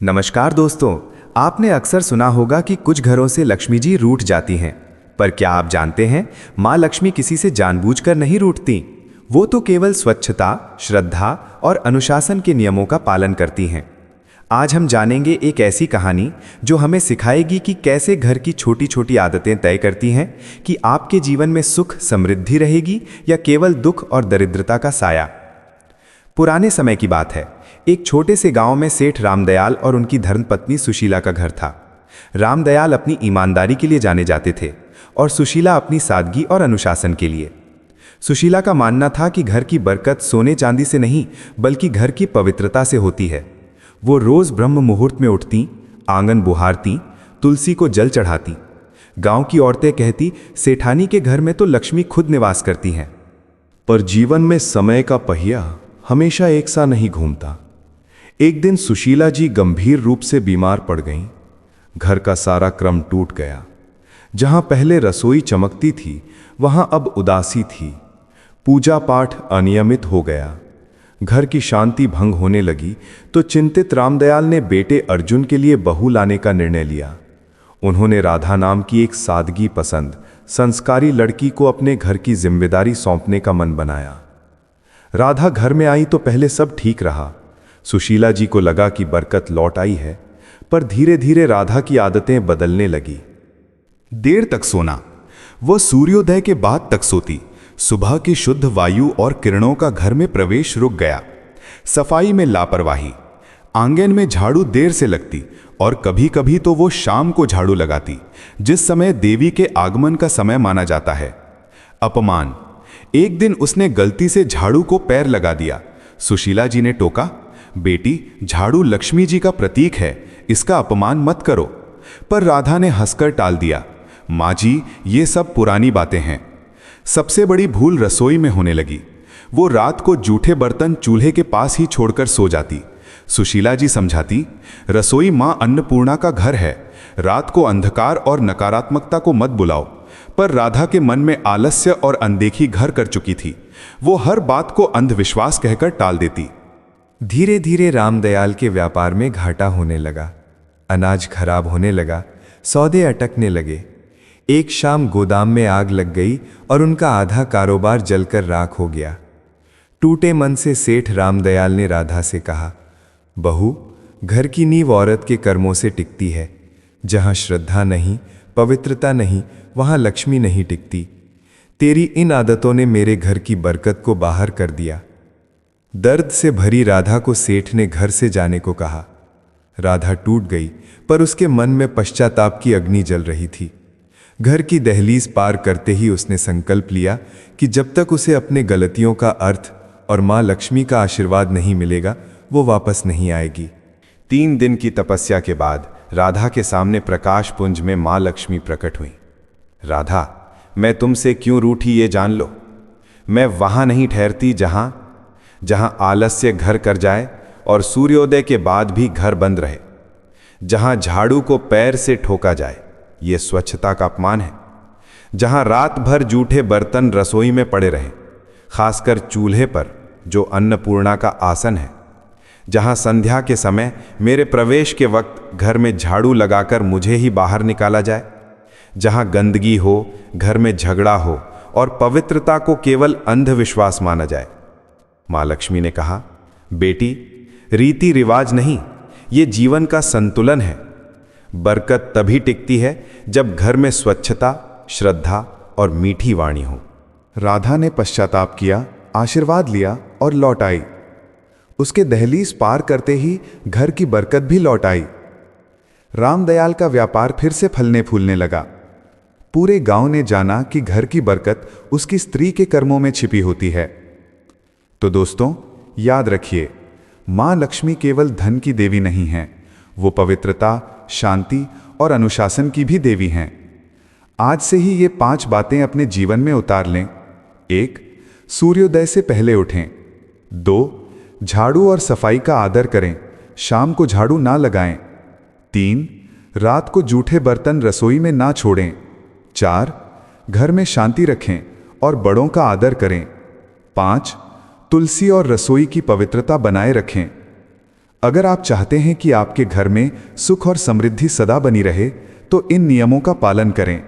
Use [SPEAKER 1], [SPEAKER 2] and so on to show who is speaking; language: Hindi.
[SPEAKER 1] नमस्कार दोस्तों। आपने अक्सर सुना होगा कि कुछ घरों से लक्ष्मी जी रूठ जाती हैं, पर क्या आप जानते हैं माँ लक्ष्मी किसी से जानबूझकर नहीं रूठती। वो तो केवल स्वच्छता, श्रद्धा और अनुशासन के नियमों का पालन करती हैं। आज हम जानेंगे एक ऐसी कहानी जो हमें सिखाएगी कि कैसे घर की छोटी छोटी आदतें तय करती हैं कि आपके जीवन में सुख समृद्धि रहेगी या केवल दुख और दरिद्रता का साया। पुराने समय की बात है। एक छोटे से गांव में सेठ रामदयाल और उनकी धर्मपत्नी सुशीला का घर था। रामदयाल अपनी ईमानदारी के लिए जाने जाते थे और सुशीला अपनी सादगी और अनुशासन के लिए। सुशीला का मानना था कि घर की बरकत सोने चांदी से नहीं बल्कि घर की पवित्रता से होती है। वो रोज ब्रह्म मुहूर्त में उठती, आंगन बुहारती, तुलसी को जल चढ़ाती। गांव की औरतें कहती, सेठानी के घर में तो लक्ष्मी खुद निवास करती हैं।
[SPEAKER 2] पर जीवन में समय का पहिया हमेशा एक सा नहीं घूमता। एक दिन सुशीला जी गंभीर रूप से बीमार पड़ गईं। घर का सारा क्रम टूट गया। जहां पहले रसोई चमकती थी वहां अब उदासी थी। पूजा पाठ अनियमित हो गया। घर की शांति भंग होने लगी तो चिंतित रामदयाल ने बेटे अर्जुन के लिए बहू लाने का निर्णय लिया। उन्होंने राधा नाम की एक सादगी पसंद, संस्कारी लड़की को अपने घर की जिम्मेदारी सौंपने का मन बनाया। राधा घर में आई तो पहले सब ठीक रहा। सुशीला जी को लगा कि बरकत लौट आई है, पर धीरे धीरे राधा की आदतें बदलने लगी।
[SPEAKER 3] देर तक सोना, वो सूर्योदय के बाद तक सोती। सुबह की शुद्ध वायु और किरणों का घर में प्रवेश रुक गया। सफाई में लापरवाही, आंगन में झाड़ू देर से लगती और कभी कभी तो वो शाम को झाड़ू लगाती, जिस समय देवी के आगमन का समय माना जाता है। अपमान, एक दिन उसने गलती से झाड़ू को पैर लगा दिया। सुशीला जी ने टोका, बेटी, झाड़ू लक्ष्मी जी का प्रतीक है, इसका अपमान मत करो। पर राधा ने हंसकर टाल दिया, माँ जी, ये सब पुरानी बातें हैं। सबसे बड़ी भूल रसोई में होने लगी। वो रात को जूठे बर्तन चूल्हे के पास ही छोड़कर सो जाती। सुशीला जी समझाती, रसोई माँ अन्नपूर्णा का घर है, रात को अंधकार और नकारात्मकता को मत बुलाओ। पर राधा के मन में आलस्य और अनदेखी घर कर चुकी थी। वो हर बात को अंधविश्वास कहकर टाल देती।
[SPEAKER 1] धीरे धीरे रामदयाल के व्यापार में घाटा होने लगा। अनाज खराब होने लगा, सौदे अटकने लगे। एक शाम गोदाम में आग लग गई और उनका आधा कारोबार जलकर राख हो गया। टूटे मन से सेठ रामदयाल ने राधा से कहा, बहू, घर की नींव औरत के कर्मों से टिकती है। जहां श्रद्धा नहीं, पवित्रता नहीं, वहां लक्ष्मी नहीं टिकती। तेरी इन आदतों ने मेरे घर की बरकत को बाहर कर दिया। दर्द से भरी राधा को सेठ ने घर से जाने को कहा। राधा टूट गई, पर उसके मन में पश्चाताप की अग्नि जल रही थी। घर की दहलीज पार करते ही उसने संकल्प लिया कि जब तक उसे अपने गलतियों का अर्थ और माँ लक्ष्मी का आशीर्वाद नहीं मिलेगा, वो वापस नहीं आएगी।
[SPEAKER 3] 3 दिन की तपस्या के बाद राधा के सामने प्रकाश पुंज में माँ लक्ष्मी प्रकट हुई। राधा, मैं तुमसे क्यों रूठी ये जान लो। मैं वहां नहीं ठहरती जहां आलस्य घर कर जाए और सूर्योदय के बाद भी घर बंद रहे। जहां झाड़ू को पैर से ठोका जाए, ये स्वच्छता का अपमान है। जहां रात भर जूठे बर्तन रसोई में पड़े रहें, खासकर चूल्हे पर जो अन्नपूर्णा का आसन है। जहां संध्या के समय मेरे प्रवेश के वक्त घर में झाड़ू लगाकर मुझे ही बाहर निकाला जाए। जहां गंदगी हो, घर में झगड़ा हो और पवित्रता को केवल अंधविश्वास माना जाए। माँ लक्ष्मी ने कहा, बेटी, रीति रिवाज नहीं, ये जीवन का संतुलन है। बरकत तभी टिकती है जब घर में स्वच्छता, श्रद्धा और मीठी वाणी हो।
[SPEAKER 2] राधा ने पश्चाताप किया, आशीर्वाद लिया और लौट आई। उसके दहलीज पार करते ही घर की बरकत भी लौट आई। रामदयाल का व्यापार फिर से फलने फूलने लगा। पूरे गांव ने जाना कि घर की बरकत उसकी स्त्री के कर्मों में छिपी होती है। तो दोस्तों, याद रखिए, मां लक्ष्मी केवल धन की देवी नहीं हैं, वो पवित्रता, शांति और अनुशासन की भी देवी हैं। आज से ही ये 5 बातें अपने जीवन में उतार लें। 1. सूर्योदय से पहले उठें। 2. झाड़ू और सफाई का आदर करें, शाम को झाड़ू ना लगाएं। 3. रात को जूठे बर्तन रसोई में ना छोड़ें। 4. घर में शांति रखें और बड़ों का आदर करें। 5. तुलसी और रसोई की पवित्रता बनाए रखें। अगर आप चाहते हैं कि आपके घर में सुख और समृद्धि सदा बनी रहे तो इन नियमों का पालन करें।